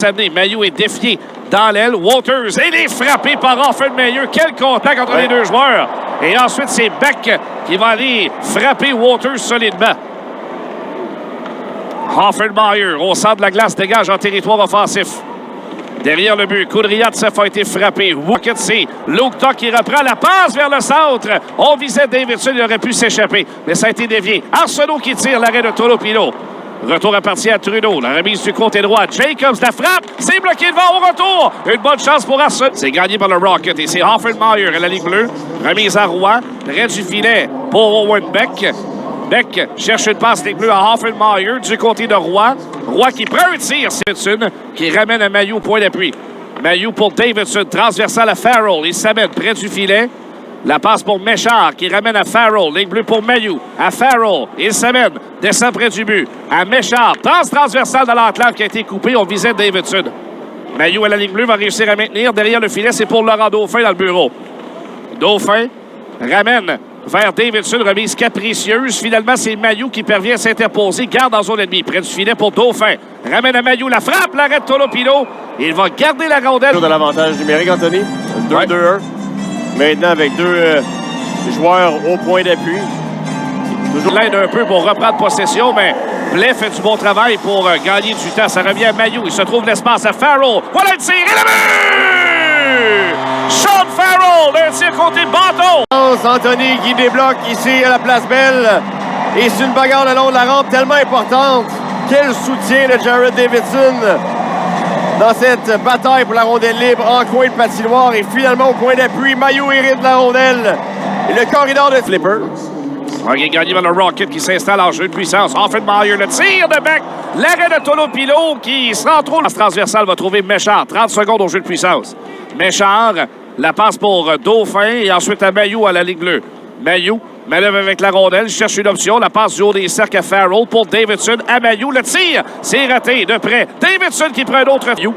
Amené. Mailloux est défié dans l'aile. Walters, il est frappé par Hoffenmayer. Quel contact entre les deux joueurs. Et ensuite, c'est Beck qui va aller frapper Walters solidement. Hoffenmayer, au centre de la glace, dégage en territoire offensif. Derrière le but, Kudryavtsev a été frappé. Rocket, c'est Luke Tuck qui reprend la passe vers le centre. On visait Davidson, il aurait pu s'échapper, mais ça a été dévié. Arsenault qui tire l'arrêt de Tolopilo. Retour à partie à Trudeau. La remise du côté droit. Jacobs la frappe. C'est bloqué devant au retour. Une bonne chance pour Arsenault. C'est gagné par le Rocket et c'est Hoffenmayer à la ligne bleue. Remise à Roy. Près du filet pour Owen Beck. Beck cherche une passe ligne bleue à Hoffenmayer du côté de Roy. Roy qui prend un tir. C'est une qui ramène à Mailloux au point d'appui. Mailloux pour Davidson. Transversal à Farrell. Il s'amène près du filet. La passe pour Méchard qui ramène à Farrell. Ligne bleue pour Mailloux. À Farrell. Il s'amène. Descend près du but. À Méchard. Transversal dans l'enclave qui a été coupé. On visait Davidson. Mailloux à la ligne bleue va réussir à maintenir. Derrière le filet, c'est pour Laurent Dauphin dans le bureau. Dauphin ramène vers Davidson. Remise capricieuse. Finalement, c'est Mailloux qui parvient à s'interposer. Garde en zone ennemie. Près du filet pour Dauphin. Ramène à Mailloux. La frappe. L'arrêt de Tolopilo. Il va garder la rondelle. De l'avantage numérique, Anthony. 2-2-1. Maintenant, avec deux joueurs au point d'appui. Toujours l'aide un peu pour reprendre possession, mais Blais fait du bon travail pour gagner du temps. Ça revient à Mailloux. Il se trouve l'espace à Farrell. Voilà le tir et le but! Sean Farrell, un tir côté bâton. Anthony qui débloque ici à la place Belle. Et c'est une bagarre le long de la rampe tellement importante. Quel soutien de Jared Davidson dans cette bataille pour la rondelle libre en coin de patinoire. Et finalement, au point d'appui, Mailloux hérite de la rondelle. Et le corridor de Flipper. Il est gagné par le Rocket qui s'installe en jeu de puissance. Hoffenmayer, le tir de Beck. L'arrêt de Tolopilo qui se rend trop. La transversale va trouver Méchard. 30 secondes au jeu de puissance. Méchard, la passe pour Dauphin et ensuite à Mailloux à la ligne bleue. Mailloux, manœuvre avec la rondelle, cherche une option. La passe du haut des cercles à Farrell pour Davidson. À Mailloux, le tir, c'est raté de près. Davidson qui prend un autre view.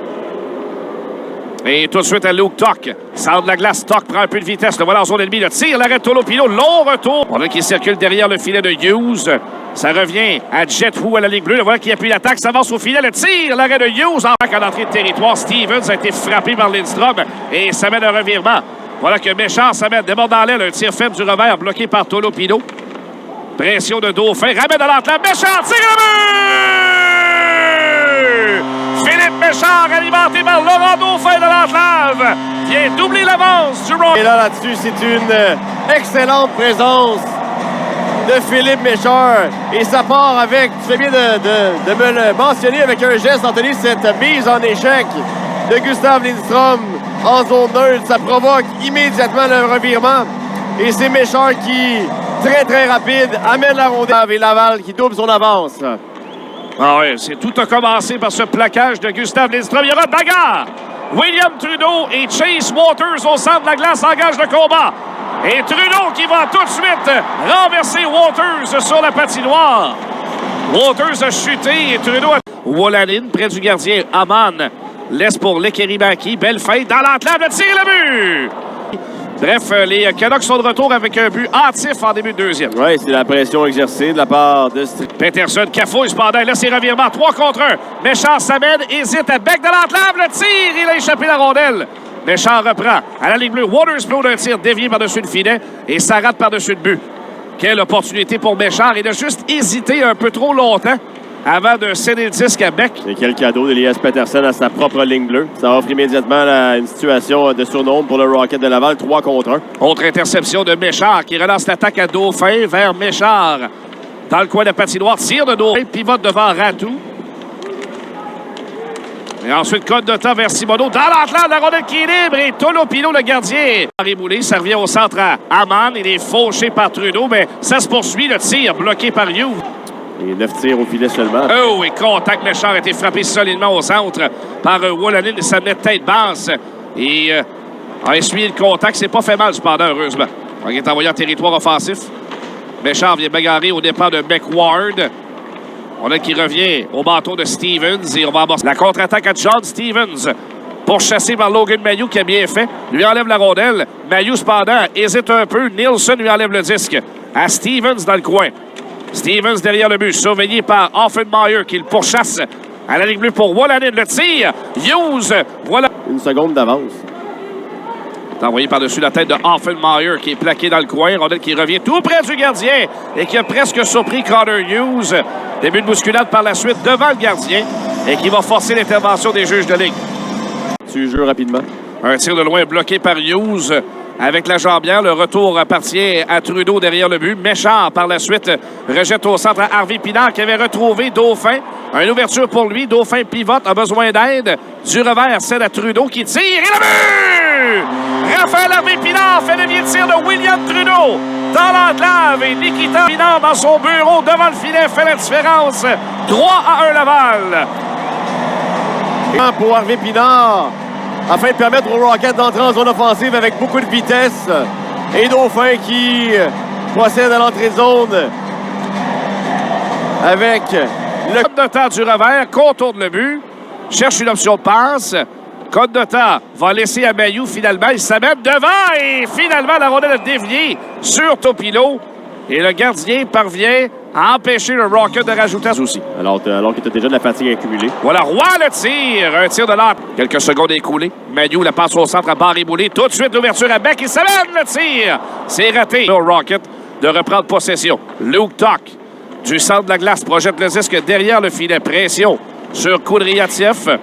Et tout de suite à Luke Tuck. Centre de la glace, Tuck prend un peu de vitesse. Le voilà en zone ennemie. Le tir, l'arrêt de Tolopilo. Long retour. Voilà qui circule derrière le filet de Hughes. Ça revient à Jet Wu à la ligne bleue. Le voilà qui appuie l'attaque. Ça avance au filet. Le tir, l'arrêt de Hughes. En entrée de territoire, Stevens a été frappé par Lindstrom. Et ça mène un revirement. Voilà que Méchard s'amène. Déborde dans l'aile. Un tir faible du revers bloqué par Tolopilo. Pression de Dauphin. Ramène dans l'enclave. Méchard, tire le but! Philippe Méchard, alimenté par Laurent Dauphin de l'enclave, vient doubler l'avance du Rocket. Et là-dessus, c'est une excellente présence de Philippe Méchard. Et ça part avec, tu fais bien de me le mentionner avec un geste, Anthony, cette mise en échec de Gustav Lindstrom en zone neutre. Ça provoque immédiatement le revirement. Et c'est Méchard qui, très rapide, amène la rondelle et Laval qui double son avance. Ah oui, tout a commencé par ce plaquage de Gustav Lindstrom. Il y aura bagarre. William Trudeau et Chase Walters au centre de la glace engagent le combat. Et Trudeau qui va tout de suite renverser Walters sur la patinoire. Walters a chuté et Trudeau a... Wolanin près du gardien. Aman laisse pour Lekerimaki. Belle feinte dans l'enclave. Le tir et le but! Bref, les Canucks sont de retour avec un but hâtif en début de deuxième. Oui, c'est la pression exercée de la part de... Peterson cafouille cependant. Là, c'est revirement. 3 contre 1. Méchard s'amène, hésite à Beck de l'enclave. Le tir, il a échappé la rondelle. Méchard reprend à la ligne bleue. Waterspoon d'un tir dévié par-dessus le filet et ça rate par-dessus le but. Quelle opportunité pour Méchard. Il a juste hésité un peu trop longtemps avant de céder le disque à Beck. Et quel cadeau d'Elias Peterson à sa propre ligne bleue. Ça offre immédiatement une situation de surnombre pour le Rocket de Laval, 3 contre 1. Autre interception de Méchard qui relance l'attaque à Dauphin vers Méchard. Dans le coin de patinoire, tir de Dauphin, pivote devant Ratou. Et ensuite, code de temps vers Simoneau. Dans l'enclave, la rondelle qui est libre et Tolopilo, le gardien. Rémoulé, ça revient au centre à Aman. Il est fauché par Trudeau, mais ça se poursuit. Le tir bloqué par Hughes. Et 9 tirs au filet seulement. Oh, et contact. Méchard a été frappé solidement au centre par Wolanin. Il s'amenait de tête basse. Et a essuyé le contact. C'est pas fait mal, cependant, heureusement. Il est envoyé en territoire offensif. Méchard vient bagarrer au départ de McWard. On a qui revient au bâton de Stevens. Et on va amorcer la contre-attaque à John Stevens. Pourchassé par Logan Mailloux qui a bien fait. Lui enlève la rondelle. Mailloux, cependant, hésite un peu. Nielsen lui enlève le disque. À Stevens dans le coin. Stevens derrière le but, surveillé par Hoffenmayer qui le pourchasse À la ligne bleue pour Wolanin, le tir. Hughes, voilà. Une seconde d'avance. Envoyé par-dessus la tête de Offenmeyer qui est plaqué dans le coin. Rondelle qui revient tout près du gardien et qui a presque surpris Connor Hughes. Début de bousculade par la suite devant le gardien et qui va forcer l'intervention des juges de ligue. Tu joues rapidement. Un tir de loin bloqué par Hughes avec la jambière. Le retour appartient à Trudeau derrière le but. Méchard par la suite rejette au centre à Harvey Pinard qui avait retrouvé Dauphin. Une ouverture pour lui. Dauphin pivote, a besoin d'aide. Du revers, celle à Trudeau qui tire et le but! Raphaël Harvey Pinard fait le bien tir de William Trudeau dans l'enclave et Nikita Pinard dans son bureau devant le filet fait la différence. 3-1 Laval. Pour Harvey Pinard, afin de permettre aux Rockets d'entrer en zone offensive avec beaucoup de vitesse. Et Dauphin qui procède à l'entrée de zone avec le code de temps du revers, contourne le but, cherche une option de passe. Code de temps va laisser à Mailloux finalement. Il s'amène devant et finalement la rondelle a dévié sur Topilo. Et le gardien parvient à empêcher le Rocket de rajouter aussi. Alors qu'il a déjà de la fatigue accumulée. Voilà, Roy le tir. Un tir de l'autre. Quelques secondes écoulées. Mailloux la passe au centre à Barré-Boulay. Tout de suite, l'ouverture à Beck. Il s'amène le tir. C'est raté. Le Rocket de reprendre possession. Luke Tuck du centre de la glace projette le disque derrière le filet. Pression sur Koudriatiev.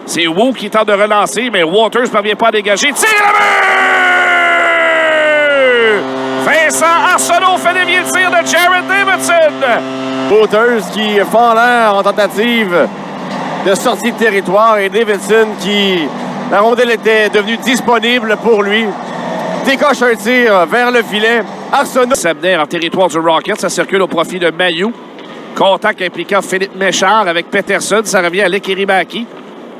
C'est Wu qui tente de relancer, mais Waters ne parvient pas à dégager. Tire le but! Vincent Arsenault fait dévier le tir de Jared Davidson. Waters qui fend l'air en tentative de sortie de territoire et Davidson qui... La rondelle était devenue disponible pour lui. Décoche un tir vers le filet. Arsenault... Sabner en territoire du Rocket, ça circule au profit de Mailloux. Contact impliquant Philippe Méchard avec Peterson. Ça revient à Lekirimaki.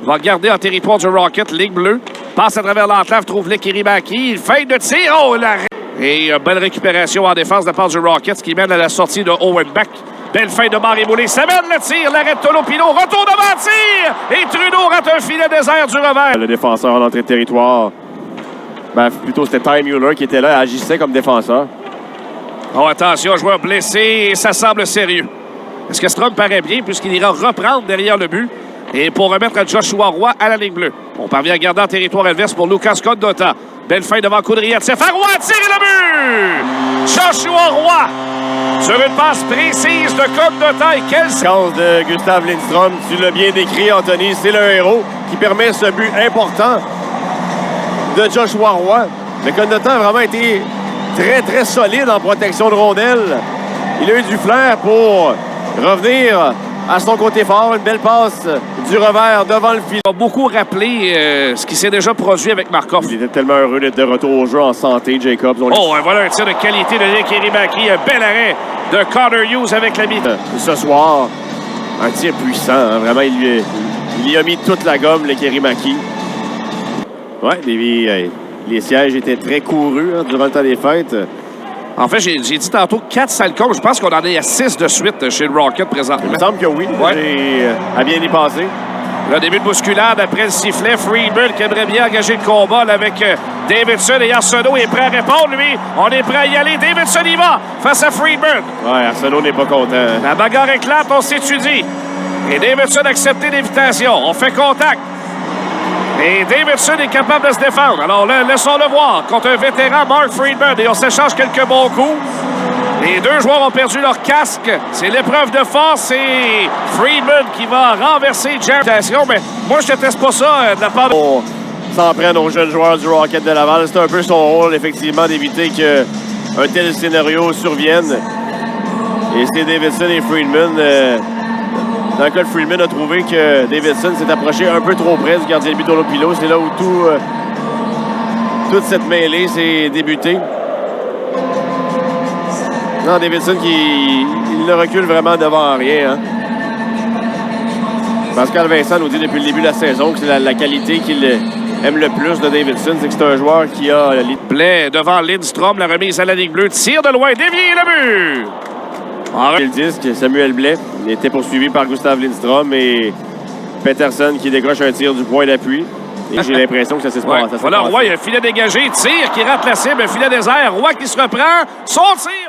Va garder en territoire du Rocket, ligne bleue. Passe à travers l'enclave, trouve Lekirimaki. Il fait de tir. Oh, l'arrêt! Et belle récupération en défense de la part du Rocket qui mène à la sortie de Owen Beck. Belle fin de Barré-Boulay. Ça mène le tir. L'arrêt de Tolopino. Retour devant tir. Et Trudeau rate un filet désert du revers. Le défenseur en entrée de territoire. Plutôt, c'était Ty Mueller qui était là et agissait comme défenseur. Oh, attention, joueur blessé et ça semble sérieux. Est-ce que Strom paraît bien puisqu'il ira reprendre derrière le but? Et pour remettre Joshua Roy à la ligne bleue. On parvient à garder en territoire adverse pour Lucas Condota. Belle fin devant Koudriatiev. Roy tire le but! Joshua Roy sur une passe précise de Condota. Et quelle séquence de Gustav Lindstrom. Tu l'as bien décrit, Anthony. C'est le héros qui permet ce but important de Joshua Roy. Mais Condota a vraiment été très, très solide en protection de rondelle. Il a eu du flair pour revenir à son côté fort. Une belle passe du revers devant le filet. Il a beaucoup rappelé ce qui s'est déjà produit avec Markov. Il était tellement heureux d'être de retour au jeu en santé, Jacobs. Voilà un tir de qualité de Lekirimaki. Un bel arrêt de Connor Hughes avec la mi. Ce soir, un tir puissant. Hein. Vraiment, il y a mis toute la gomme, Lekirimaki. Ouais, les sièges étaient très courus durant le temps des fêtes. En fait, j'ai dit tantôt 4 Salcom. Je pense qu'on en est à 6 de suite chez le Rocket présentement. Il me semble que oui. Ouais. À bien y passer. Le début de bousculade après le sifflet. Friedman qui aimerait bien engager le combat là, avec Davidson et Arsenault est prêt à répondre, lui. On est prêt à y aller. Davidson y va face à Friedman. Ouais, Arsenault n'est pas content. La bagarre éclate, on s'étudie. Et Davidson a accepté l'invitation. On fait contact. Et Davidson est capable de se défendre. Alors là, laissons-le voir contre un vétéran, Mark Friedman. Et on s'échange quelques bons coups. Les deux joueurs ont perdu leur casque. C'est l'épreuve de force. C'est Friedman qui va renverser Jared. Mais moi, je ne teste pas ça de la part de... On s'en prenne aux jeunes joueurs du Rocket de Laval. C'est un peu son rôle, effectivement, d'éviter qu'un tel scénario survienne. Et c'est Davidson et Friedman... Dans le cas de Friedman, a trouvé que Davidson s'est approché un peu trop près du gardien de but Tolopilo. C'est là où toute cette mêlée s'est débutée. Non, Davidson il ne recule vraiment devant rien. Hein. Pascal Vincent nous dit depuis le début de la saison que c'est la qualité qu'il aime le plus de Davidson, c'est que c'est un joueur qui a... Blais devant Lindstrom, la remise à la ligne bleue, tire de loin, dévié le but! Le disque, Samuel Blais était poursuivi par Gustav Lindstrom et Peterson qui décroche un tir du point d'appui. Et j'ai l'impression que ça s'est passé. Voilà, Roy, il y a un filet dégagé, tir qui rate la cible, un filet désert. Roy qui se reprend, son tir!